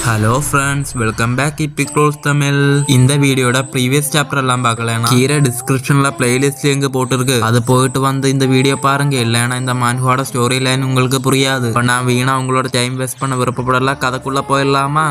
Hello friends, welcome back Epic Rolls Tamil. இந்த வீடியோட previous chapter எல்லாம் பார்க்கலனா கீழே டிஸ்கிரிப்ஷன்ல பிளேலிஸ்ட் லிங்க் போட்டுருக்கு, அது போயிட்டு வந்து இந்த வீடியோ பாருங்க. இல்லைன்னா இந்த மான்ஹோட ஸ்டோரி லைன் உங்களுக்கு புரியாது. இப்போ நான் வீணா உங்களோட டைம் வேஸ்ட் பண்ண விருப்பப்படல. கதைக்குள்ள போயிடலாமா?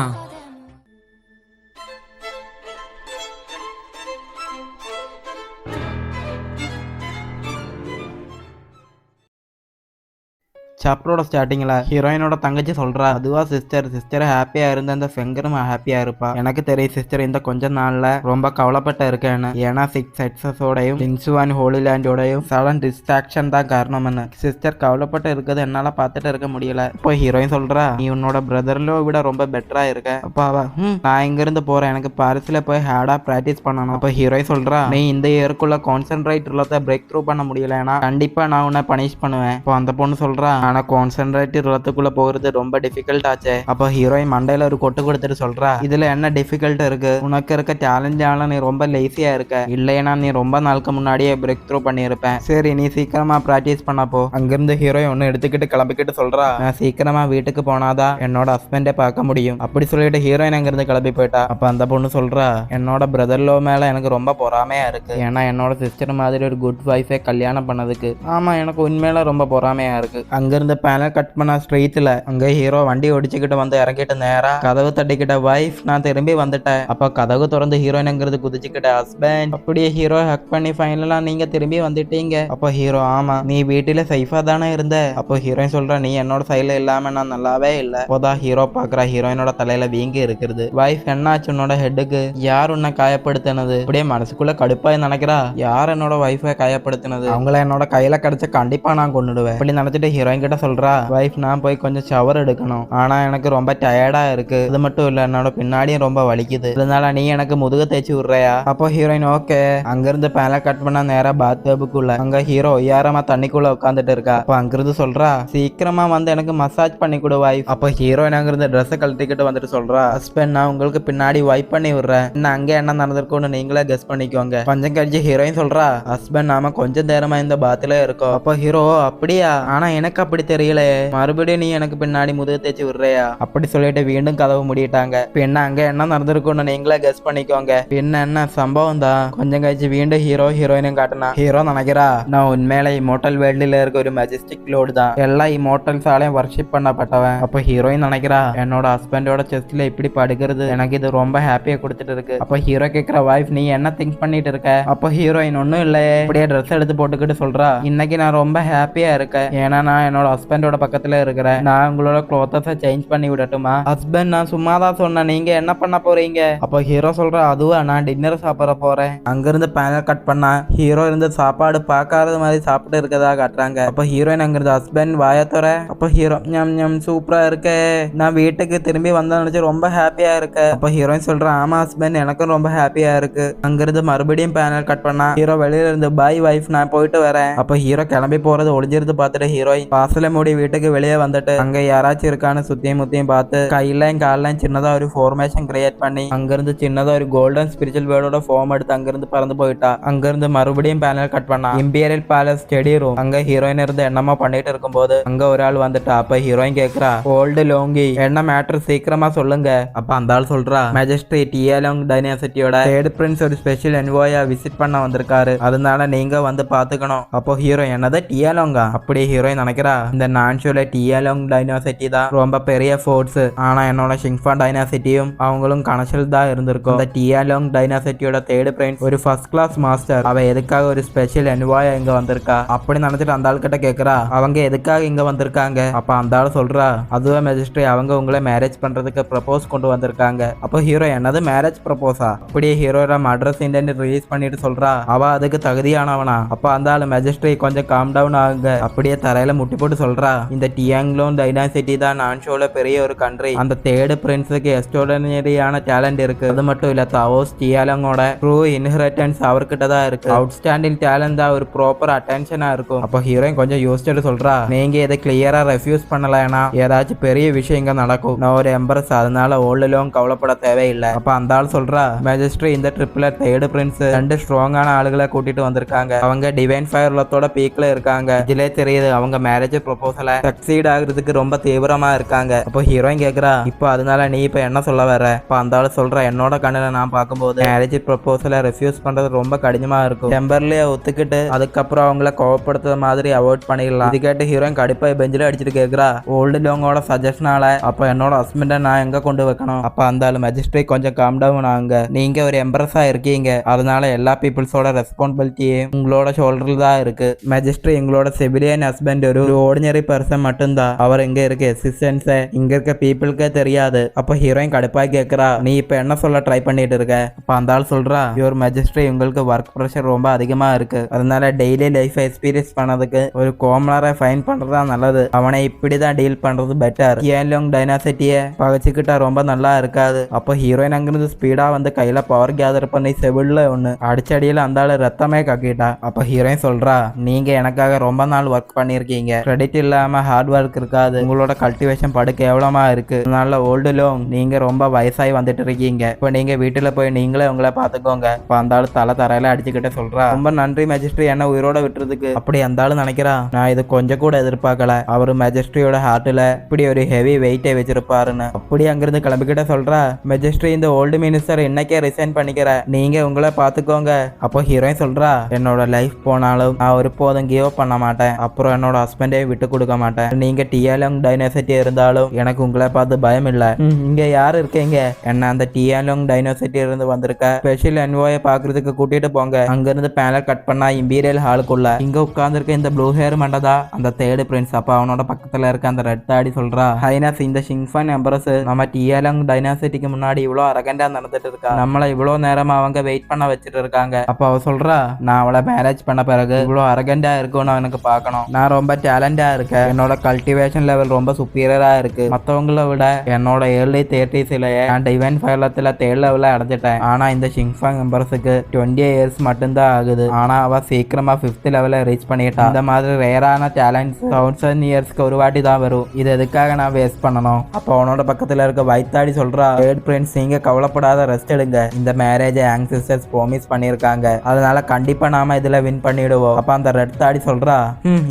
சாப்டரோட ஸ்டார்டிங்கில் ஹீரோயினோட தங்கச்சி சொல்கிறா, அதுவா சிஸ்டர் ஹாப்பியாக இருந்த அந்த ஃபெங்கரும் ஹாப்பியாக இருப்பா. எனக்கு தெரியும் சிஸ்டர் இந்த கொஞ்ச நாளில் ரொம்ப கவலைப்பட்ட இருக்கேன்னு. ஏன்னா 6 எக்ஸஸோடையும் லிங்சுவான் ஹோலிலேண்டோடையும் சடன் டிஸ்ட்ராக்ஷன் தான் காரணம்னு. சிஸ்டர் கவலைப்பட்டு இருக்குது என்னால் பார்த்துட்டு இருக்க முடியல. இப்போ ஹீரோயின் சொல்கிறா, நீ உன்னோட பிரதர்லோ விட ரொம்ப பெட்டராக இருக்க. அப்போ அவ நான் இங்கேருந்து போகிறேன், எனக்கு பாரிஸில் போய் ஹார்டாக ப்ராக்டிஸ் பண்ணணும். அப்போ ஹீரோயின் சொல்கிறா, நீ இந்த இயருக்குள்ள கான்சென்ட்ரேட் இல்லத்தை பிரேக் த்ரூ பண்ண முடியலன்னா கண்டிப்பாக நான் உன்னை பனிஷ் பண்ணுவேன். இப்போ அந்த பொண்ணு சொல்கிறா, ஆனா கான்சென்ட்ரேட் ரத்துக்குள்ள போகிறது ரொம்ப டிஃபிகல்ட் ஆச்சே. அப்போ ஹீரோயின் மண்டையில ஒரு கொட்டு கொடுத்துட்டு சொல்றா, இதுல என்ன டிஃபிகல்ட் இருக்கு? உனக்கு இருக்க சேலஞ்சால நீ ரொம்ப லேசியா இருக்க. இல்லைன்னா நீ ரொம்ப நாளுக்கு முன்னாடியே பிரேக் த்ரூ பண்ணியிருப்பேன். சரி, நீ சீக்கிரமா பிராக்டிஸ் பண்ணப்போ. அங்கிருந்து ஹீரோயின் ஒன்னு எடுத்துக்கிட்டு கிளம்பிக்கிட்டு சொல்றா, நான் சீக்கிரமா வீட்டுக்கு போனாதான் என்னோட ஹஸ்பண்டை பார்க்க முடியும். அப்படி சொல்லிட்டு ஹீரோயின் அங்கிருந்து கிளம்பி போயிட்டா. அப்ப அந்த பொண்ணு சொல்றா, என்னோட பிரதர்லோ மேல எனக்கு ரொம்ப பொறாமையா இருக்கு. ஏன்னா என்னோட சிஸ்டர் மாதிரி ஒரு குட் வைஃபை கல்யாணம் பண்ணதுக்கு. ஆமா, எனக்கு உண்மையில ரொம்ப பொறாமையா இருக்கு. அங்கிருந்து பேனல் கட் பண்ண ஸ்ட்ரீட்ல அங்க ஹீரோ வண்டி ஓடிச்சுக்கிட்டு வந்து இறங்கிட்டு நேரா கதவு தட்டிக்கிட்ட, வைஃப் நான் திரும்பி வந்துட்டேன். அப்ப கதவு திறந்து ஹீரோயின்ங்கிறது குதிச்சுக்கிட்ட, ஹஸ்பண்ட். அப்படியே ஹீரோ ஹக் பண்ணி ஃபைனலா நீங்க திரும்பி வந்துட்டீங்க. அப்போ ஹீரோ, ஆமா, நீ வீட்டுல சேஃபா தானே இருந்த. அப்போ ஹீரோயின் சொல்ற, நீ என்னோட சைட்ல இல்லாம நான் நல்லாவே இல்ல. அப்போதான் ஹீரோ பாக்குறா, ஹீரோயினோட தலையில வீங்கி இருக்கிறது. வைஃப், என்னாச்சு உன்னோட ஹெட்டுக்கு? யார் உன்னை காயப்படுத்தினது? அப்படியே மனசுக்குள்ள கடுப்பா நினைக்கிறா, யார் என்னோட வைஃபை காயப்படுத்தினது? அவங்கள என்னோட கையில கிடைச்ச கண்டிப்பா நான் கொண்டுடுவேன். அப்படி நினைச்சிட்டு ஹீரோயின் கிட்ட சொல்றா, வைஃப் நான் போய் கொஞ்சம் ஷவர் எடுக்கணும், ஆனா எனக்கு ரொம்ப டயர்டா இருக்கு. அது மட்டும் இல்ல என்னோட பின்னாடியும் ரொம்ப வலிக்குது, அதனால நீ எனக்கு முதுக தேய்ச்சி விடுறியா? அப்போ ஹீரோயின் ஓகே. அங்கிருந்து பேனல கட் பண்ண நேரா பாத்டப்புக்குள்ள அங்க ஹீரோ ஒய்யாரமா தண்ணிக்குள்ள உட்காந்துட்டு இருக்கா. அப்போ அங்கிருந்து சொல்றா, சீக்கிரமா வந்து எனக்கு மசாஜ் பண்ணி கொடு வைஃப். அப்போ ஹீரோயின் அங்கிருந்து ட்ரெஸ் கழட்டிக்கிட்டு வந்துட்டு சொல்றா, ஹஸ்பண்ட் நான் உங்களுக்கு பின்னாடி வைப் பண்ணி விடுறேன், இன்னும் அங்க என்ன நடந்திருக்கும்னு நீங்களே கெஸ் பண்ணிக்கோங்க. கொஞ்சம் கழிச்சு ஹீரோயின் சொல்றா, ஹஸ்பண்ட் நாம கொஞ்சம் நேரமா இந்த பாத்துல இருக்கோம். அப்போ ஹீரோ, அப்படியா? ஆனா எனக்கு அப்படி தெரியல, மறுபடியும் நீ எனக்கு பின்னாடி முதுகு தேய்ச்சி விடுறியா? அப்படி சொல்லிட்டு மீண்டும் கதவு மூடிட்டாங்க. பின்ன அங்க என்ன நடந்திருக்கும்னு நீங்களே கெஸ் பண்ணிக்கோங்க. பின்ன என்ன சம்பவம் தான். கொஞ்சம் கழிச்சு மீண்டும் ஹீரோயினும் காட்டினா. ஹீரோ நினைக்கிறா, நான் உண்மையில இமோட்டல் வேர்ல்டுல இருக்க ஒரு மெஜஸ்டிக் லோடு தான், எல்லா இமோட்டல்ஸாலையும் வர்ஷிப் பண்ணப்பட்டவன். அப்போ ஹீரோயின் நினைக்கிறா, என்னோட ஹஸ்பண்டோட செஸ்ட்ல இப்படி படுக்கிறது எனக்கு இது ரொம்ப ஹாப்பியா கொடுத்துட்டு இருக்கு. அப்போ ஹீரோ கேட்கிற, வைஃப் நீ என்ன திங்க் பண்ணிட்டு இருக்க? அப்போ ஹீரோயின் ஒன்னும் இல்லையே, இப்படியே ட்ரெஸ் எடுத்து போட்டுக்கிட்டு சொல்றா, இன்னைக்கு நான் ரொம்ப ஹாப்பியா இருக்கேன். ஏன்னா நான் என்னோட ஹஸ்பண்டோட பக்கத்துல இருக்கிறேன். நான் உங்களோட க்ளோத்தஸை சேஞ்ச் பண்ணி விடட்டுமா? ஹஸ்பண்ட், நான் சும்மா தான் சொன்னேன், நீங்க என்ன பண்ண போறீங்க? அப்போ ஹீரோ சொல்ற, அதுவா நான் டின்னர் சாப்பிட போறேன். அங்கிருந்து பேனல் கட் பண்ணா ஹீரோ இருந்து சாப்பாடு பார்க்காத மாதிரி சாப்பிட்டு இருக்கதா காட்டுறாங்க. அப்போ ஹீரோயின் அங்கிருந்து, ஹஸ்பண்ட் வாயத்தோற. அப்போ ஹீரோ, ஞம் ஞம் சூப்பரா இருக்கே, நான் வீட்டுக்கு திரும்பி வந்தா நினைச்சு ரொம்ப ஹாப்பியா இருக்க. அப்போ ஹீரோயின் சொல்ற, ஆமா ஹஸ்பண்ட் எனக்கும் ரொம்ப ஹாப்பியா இருக்கு. அங்கிருந்து மறுபடியும் பேனல் கட் பண்ணா ஹீரோ வெளியில இருந்து, பை வைஃப் நான் போயிட்டு வரேன். அப்போ ஹீரோ கிளம்பி போறது ஒளிஞ்சிருந்து பார்த்துட்டு ஹீரோயின் வாசல மூடி வீட்டுக்கு வெளியே வந்துட்டு அங்க யாராச்சும் இருக்கான்னு சுத்தியும் முத்தியும் பார்த்து கையிலையும் காலையும் சின்னதா ஒரு ஃபார்மேஷன் கிரியேட் பண்ணி அங்கிருந்து சின்னதா ஒரு கோல்டன் ஸ்பிரிச்சுவல் வேர்டோட ஃபார்ம் எடுத்து அங்கிருந்து பறந்து போயிட்டா. அங்கிருந்து மறுபடியும் பேனல் கட் பண்ணா இம்பீரியல் பேலஸ் ஸ்டடி ரூம். அங்க ஹீரோயின் இருந்து என்னமா பண்ணிட்டு இருக்கும் போது அங்க ஒரு ஆள் வந்துட்டா. அப்ப ஹீரோயின் கேக்குறா, ஓல்டு லோங்கி என்ன மேட்டர் சீக்கிரமா சொல்லுங்க. அப்ப அந்த ஆள் சொல்றா, மேஜிஸ்ட்ரி டியாலோங் டைனாசிட்டியோட தேர்ட் பிரின்ஸ் ஒரு ஸ்பெஷல் என்வாயா விசிட் பண்ண வந்திருக்காரு, அதனால நீங்க வந்து பாத்துக்கணும். அப்போ ஹீரோ, என்னது டியாலோங்கா? அப்படி ஹீரோயின் நினைக்கிறா, இந்த நான்ஷோல டியாலோங் டைனாசிட்டி தான் ரொம்ப பெரிய ஃபோர்ஸ், ஆனா என்னோட ஷிங்ஃபா டைனாசிட்டியும் அவங்களும் கனெக்ஷன் தான் இருந்திருக்கும். இந்த டியாலோங் டைனாசிட்டியோட தேர்ட் பிரின்ஸ் ஒரு ஃபர்ஸ்ட் கிளாஸ் மாஸ்டர், அவ எதுக்காக ஒரு ஸ்பெஷல் என்வாயா இங்க வந்திருக்கா? அப்படி நினைச்சிட்டு அந்த ஆள் கிட்ட கேக்குறா, அவங்க எதுக்காக இங்க வந்திருக்காங்க? அப்ப அந்த ஆள் சொல்றா, அதுவே மேஜிஸ்ட்ரேட் அவங்க உங்களை மேரேஜ் பண்றதுக்கு ப்ரப்போஸ் கொண்டு வந்திருக்காங்க. அப்போ ஹீரோ, என்னது மேரேஜ் ப்ரப்போஸா? அப்படியே ஹீரோட மட்ரஸ் இன்டென்ட் ரிலீஸ் பண்ணிட்டு சொல்றா, அவ அதுக்கு தகுதியானவனா? அப்ப அந்த ஆள், மேஜிஸ்ட்ரேட் கொஞ்சம் காம் டவுன் ஆகுங்க. அப்படியே தரையில முட்டி போட்டு சொல்றா, இந்த டியாங்லோங் டைனாசிட்டி தான் நான்ஷோல பெரிய ஒரு கண்ட்ரி, அந்த தேர்ட் பிரின்ஸுக்கு எக்ஸ்ட்ராடினரியான டேலண்ட் இருக்கு. அது மட்டும் இல்ல, தாவோஸ் டியாலோங்கோட ட்ரூ இன்ஹெரிட்டன்ஸ் அவர்கிட்ட தான் இருக்கு. அவுட்ஸ்டாண்டிங் டேலண்ட் தான் ஒரு ப்ராப்பர் அட்டென்ஷனா இருக்கும். அப்போ ஹீரோயின் கொஞ்சம் யோசிச்சுட்டு சொல்றா, நீங்க இதை கிளியரா ரெஃப்யூஸ் பண்ணலன்னா ஏதாச்சும் பெரிய விஷயம் இங்க நடக்கும். நான் ஒரு எம்பரஸ், அதனால ஓல்டு லோங் கவலைப்பட தேவையில்லை. அப்ப அந்த ஆள் சொல்றா, மேஜிஸ்ட்ரேட் இந்த ட்ரிப்ல தேர்ட் பிரின்ஸ் 2 ஸ்ட்ராங்கான ஆளுகளை கூட்டிட்டு வந்திருக்காங்க. அவங்க டிவைன் ஃபயர் லத்தோட பீக்ல இருக்காங்க. இதுல தெரியுது அவங்க மேரேஜ் ப்ரொபோசலை சக்சீட் ஆகுறதுக்கு ரொம்ப தீவிரமா இருக்காங்க. அப்போ ஹீரோயின் கேக்குறா, இப்போ அதனால நீ இப்ப என்ன சொல்ல வர? இப்போ அந்த ஆளு சொல்ற, என்னோட கண்ணுல நான் பார்க்கும்போது மேரேஜ் ப்ரொபோசலை ரெஃப்யூஸ் பண்றது ரொம்ப கடினமா இருக்கும். டெம்பர்லியை ஒத்துக்கிட்டு அதுக்கப்புறம் அவங்கள கோவப்படுத்துற மாதிரி அவாய்ட் பண்ணிடலாம். இது கேட்டு ஹீரோயின் கடுப்பாய் பெஞ்சில அடிச்சுட்டு கேக்குறா, ஓல்டு லோங்கோட சஜஷனால அப்ப என்னோட ஹஸ்பண்டை நான் எங்க கொண்டு வைக்கணும்? அப்ப அந்த ஆளு மேஜிஸ்ட்ரேட் கொஞ்சம் காம் டவுன் ஆகுங்க. நீங்க ஒரு எம்பரஸா இருக்கீங்க, அதனால எல்லா பீப்புள்ஸோட ரெஸ்பான்சிபிலிட்டியும் உங்களோட ஷோல்டர்ல தான் இருக்கு. மேஜிஸ்ட்ரேட் எங்களோட சிவிலியன் ஹஸ்பண்ட் ஒரு ஆர்டினரி பர்சன் மட்டும்தான். அவர் எங்க இருக்க எக்ஸிஸ்டன்ஸ் இங்க இருக்க பீப்புளுக்கே தெரியாது. அப்ப ஹீரோயின் கடுப்பாய் கேக்குறா, நீ இப்ப என்ன சொல்ல ட்ரை பண்ணிட்டு இருக்க? அப்ப அந்த ஆள் சொல்றா, யுவர் மேஜிஸ்ட்ரேட் உங்களுக்கு ஒர்க் ப்ரெஷர் ரொம்ப அதிகமா இருக்கு, அதனால டெய்லி லைஃப் எக்ஸ்பீரியன்ஸ் பண்ணதுக்கு ஒரு கோமலரை ஃபைன் பண்றதா நல்லது. அவனை இப்படிதான் டீல் பண்றது பெட்டர். ஏன்லோங் டைனாசிட்டியை பகச்சுக்கிட்டா ரொம்ப நல்லா இருக்காது. அப்போ ஹீரோயின் அங்கிருந்து ஸ்பீடா வந்து கையில பவர் கேதர் பண்ணி செவில்ல ஒண்ணு அடிச்சடியில அந்த ஆளு ரத்தமே கக்கிட்டா. அப்ப ஹீரோயின் சொல்றா, நீங்க எனக்காக ரொம்ப நாள் ஒர்க் பண்ணிருக்கீங்க, கிரெடிட் இல்லாம ஹார்ட் ஒர்க் இருக்காது. உங்களோட கல்டிவேஷன் படு கேவலமா இருக்கு. அதனால ஓல்டு லோங் நீங்க ரொம்ப வயசாகி வந்துட்டு இருக்கீங்க. இப்போ நீங்க வீட்டுல போய் நீங்களே உங்களை பாத்துக்கோங்க. இப்போ அந்த ஆளு தரையில அடிச்சுக்கிட்டே சொல்றா, ரொம்ப நன்றி மேஜிஸ்ட்ரேட் என்ன உயிரோட விட்டுறதுக்கு. அப்படி அந்த ஆளு நினைக்கிறா, நான் இது கொஞ்சம் கூட எதிர்பார்க்கல. அவரு மேஜிஸ்ட்ரியோட ஹார்ட்ல இப்படி ஒரு ஹெவி வெயிட்டை வச்சிருப்பாருன்னு. அப்படி அங்கிருந்து கிளம்பிக்கிட்ட சொல்றா, மேஜிஸ்ட்ரி இந்த ஓல்டு மினிஸ்டர் இன்னைக்கே ரிசைன் பண்ணிக்கிற, நீங்க உங்களை பாத்துக்கோங்க. அப்போ ஹீரோயின் சொல்றா, என்னோட லைஃப் போனாலும் நான் ஒரு போதும் கிவ் அப் பண்ண மாட்டேன். அப்புறம் என்னோட ஹஸ்பண்டே விட்டு கொடுக்க மாட்டேன். நீங்க டியாலோங் டைனோசிட்டி இருந்தாலும் எனக்கு உங்களை பார்த்து பயம் இல்ல. இங்க யாரு இருக்கீங்க? என்ன அந்த டியாலோங் டைனோசிட்டி இருந்து வந்திருக்க ஸ்பெஷல் என்வாயை பாக்குறதுக்கு கூட்டிட்டு போங்க. அங்கிருந்து பேனல் கட் பண்ணா இம்பீரியல் ஹாலுக்குள்ள இங்க உட்கார்ந்துருக்க இந்த ப்ளூ ஹேர் மண்டதா அந்த தேர்டு பிரின்ஸ். அப்ப அவனோட பக்கத்துல இருக்க அந்த ரெட் தாடி சொல்றா, ஹைனஸ் இந்த ஷிங்ஃபன் எம்பரஸ் நம்ம டியாலோங் டைனாசிட்டிக்கு முன்னாடி இவ்வளவு அரகண்டா நடந்துட்டு இருக்கா, நம்மள இவ்வளவு நேரமா அவங்க வெயிட் பண்ண வச்சுட்டு இருக்காங்க. அப்ப அவ சொல்றா, நான் அவளை மேரேஜ் பண்ண பிறகு இவ்வளவு அரகண்டா இருக்கும்னு எனக்கு பார்க்கணும். நான் ரொம்ப டேலண்டா இருக்கேன், என்னோட கல்டிவேஷன் லெவல் ரொம்ப சுப்பீரியரா இருக்கு. மத்தவங்களை விட என்னோட ஏர்லி 30s நான் டிவைன் ஃபயர்லத்துல தேர்ட் லெவல அடைஞ்சிட்டேன். ஆனா இந்த ஷிங்ஃபன் எம்பரஸுக்கு 20 இயர்ஸ் மட்டும்தான் ஆகுது. ஆனா அவ சீக்கிரமா 5th லெவல ரீச் பண்ணிட்டா. இந்த மாதிரி ரேரான டேலண்ட்ஸ் 1000 இயர்ஸ்க்கு ஒரு வாட்டி தான் வரும். இது எதுக்காக நான் வேஸ்ட் பண்ணணும்? அப்போ அவனோட பக்கத்துல இருக்க வைத்தாடி சொல்றா, தேர்ட் பிரின்ஸ் நீங்க கவலைப்படாத, ரெஸ்ட் எடுங்க. இந்த மேரேஜ் ஆங்சிஸ்டர்ஸ் ப்ராமிஸ் பண்ணிருக்காங்க, அதனால கண்டிப்பா நாம இதுல வின் பண்ணிடுவோம். அப்ப அந்த ரெட் தாடி சொல்றா,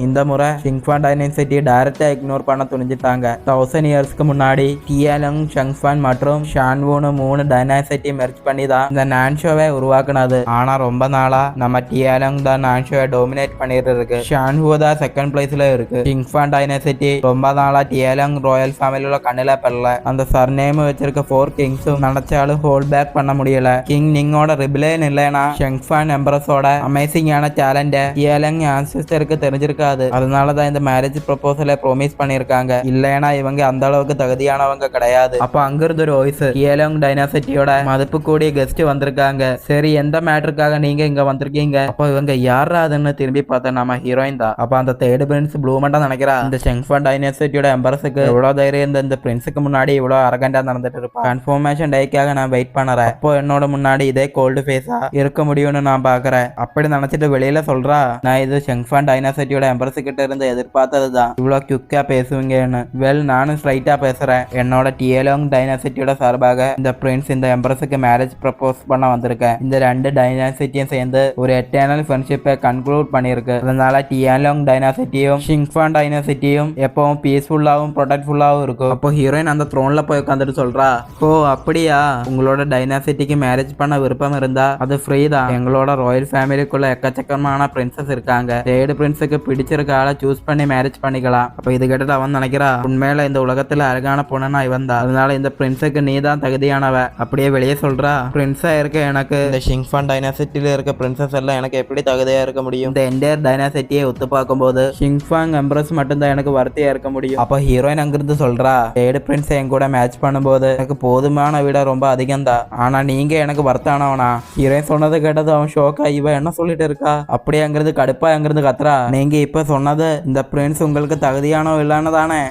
இந்த முறை ஷிங்ஃபான் டைனசிட்டி டைரக்டா இக்னோர் பண்ண துணிஞ்சிட்டாங்க. 1000 இயர்ஸ்க்கு முன்னாடி டியாலோங், ஷங்ஃபான் மற்றும் ஷான்வூன்னு 3 டைனாசிட்டி மெர்ஜ் பண்ணி தான் இந்த நான்ஷோவை உருவாக்குனது. ஆனா ரொம்ப நாளா நம்ம டியாலோங் தான் நான்ஷோவை டோமினேட் பண்ணிட்டு இருக்கு. ஷான்ஹூ தான் செகண்ட் பிளேஸ்ல இருக்கு. ஷிங்ஃபான் டைனாசிட்டி ரொம்ப நாளா டியாலோங் ராயல் ஃபேமிலியோட கண்ணில படல. அந்த சர்நேம் வச்சிருக்க 4 கிங்ஸும் நினைச்சாலும் ஹோல்ட் பேக் பண்ண முடியல. கிங் நிங்கோட ரிபிலேன் இல்லைனா ஷங்ஃபான் எம்பரஸோட அமேசிங்கான டேலண்ட் டியாலோங் ஆன்செஸ்டருக்கு தெரிஞ்சிருக்காது. அதனாலதான் இந்த மேரேஜ் ப்ரொபோசலை ப்ராமிஸ் பண்ணிருக்காங்க. இல்லைனா இவங்க அந்த அளவுக்கு தகுதியானவங்க கிடையாது. அப்ப அங்கிருந்து ஒரு வாய்ஸ், டியாலோங் டைனாசிட்டியோட மதிப்பு கூடிய கெஸ்ட் வந்திருக்காங்க. சரி, எந்த மேட்டருக்காக நீங்க இங்க வந்திருக்கீங்க? அப்போ இவங்க யாரா அதுன்னு திரும்பி பார்த்தா நம்ம ஹீரோயின் தான். அப்ப அந்த தேர்ட் பிரின்ஸ் ப்ளூ மட்டும் நினைக்கிறா, இந்த ஷங்ஃபான் டைனாசிட்டியோட எம்பரஸுக்கு எவ்வளவு தைரியம் இந்த பிரின்ஸுக்கு முன்னாடி இவ்வளவு அரகண்டா நடந்துட்டு இருப்பா. கன்ஃபர்மேஷன் டேக்காக நான் வெயிட் பண்ணறேன். அப்போ என்னோட முன்னாடி இதே கோல்டு ஃபேஸா இருக்க முடியும்னு நான் பாக்குறேன். அப்படி நினைச்சிட்டு வெளியில சொல்றா, நான் இது ஷங்ஃபான் டைனாசிட்டியோட எம்பரஸ் கிட்ட இருந்து எதிர்பார்த்ததுதான், இவ்வளவு குயிக்கா பேசுவீங்கன்னு. வெல், நானும் ஸ்ட்ரைட்டா பேசுறேன். என்னோட டியாலோங் டைனாசிட்டியோட சார்பாக இந்த பிரின்ஸ் இந்த எம்பரஸுக்கு மேரேஜ் ப்ரப்போஸ் பண்ண வந்திருக்கேன். இந்த 2 டைனாசிட்டியும் சேர்ந்து ஒரு எட்டர்னல் ஃப்ரெண்ட்ஷிப்பை கன்க்ளூட் பண்ணிருக்கு. அதனால டியாலோங் டைனாசிட்டியும் ஷிங்ஃபான் டைனாசிட்டியும் எப்பவும் பீஸ்ஃபுல்லாவும் ப்ரொடெக்ட்ஃபுல்லாவும் இருக்கும். அப்போ ஹீரோயின் அந்த த்ரோன்ல போய் உட்காந்துட்டு சொல்றா, ஓ அப்படியா, உங்களோட டைனாசிட்டிக்கு மேரேஜ் பண்ண விருப்பம் இருந்தா அது ஃப்ரீ தான். எங்களோட ராயல் ஃபேமிலிக்குள்ள எக்கச்சக்கமான பிரின்சஸ் இருக்காங்க. தேர்ட் பிரின்ஸுக்கு பிடிச்சிருக்க ஆளை சூஸ் பண்ணி மேரேஜ் பண்ணிக்கலாம். அப்ப இது கேட்டுட்டு அவன் நினைக்கிறா, உண்மையில இந்த உலகத்துல அழகான பொண்ணுனா இவன் தான், அதனால இந்த பிரின்ஸுக்கு நீ தான் தகுதியானவ. அப்படியே வெளியே சொல்றா, பிரின்ஸா இருக்க எனக்கு இந்த ஷிங்ஃபான் டைனாசிட்டியில இருக்க பிரின்சஸ் எல்லாம் எனக்கு எப்படி தகுதியா இருக்க முடியும்? இந்த என்டையர் டைனாசிட்டியை ஒத்து பார்க்கும்போது ஷிங்ஃபான் எம்பரஸ் மட்டும்தான் எனக்கு வர்த்தியா இருக்க முடியும். அப்ப ஹீரோயின் அங்கிருந்து சொல்றா, தேர்ட் பிரின்ஸ் என் கூட மேட்ச் பண்ணும்போது எனக்கு போதுமான விட ரொம்ப அதிகம் தான், ஆனா நீங்க எனக்கு வர்த்தானவனா? ஹீரோயின் சொன்னது கேட்டது அவன் ஷோக்கா, இவ என்ன சொல்லிட்டு இருக்கா? அப்படியே அங்கிருந்து கடுப்பா அங்கிருந்து கத்துறா, நீங்க இப்ப சொன்னது இந்த பிரின்ஸ் உங்களுக்கு தகுதியானோ இல்லன்னு தானே?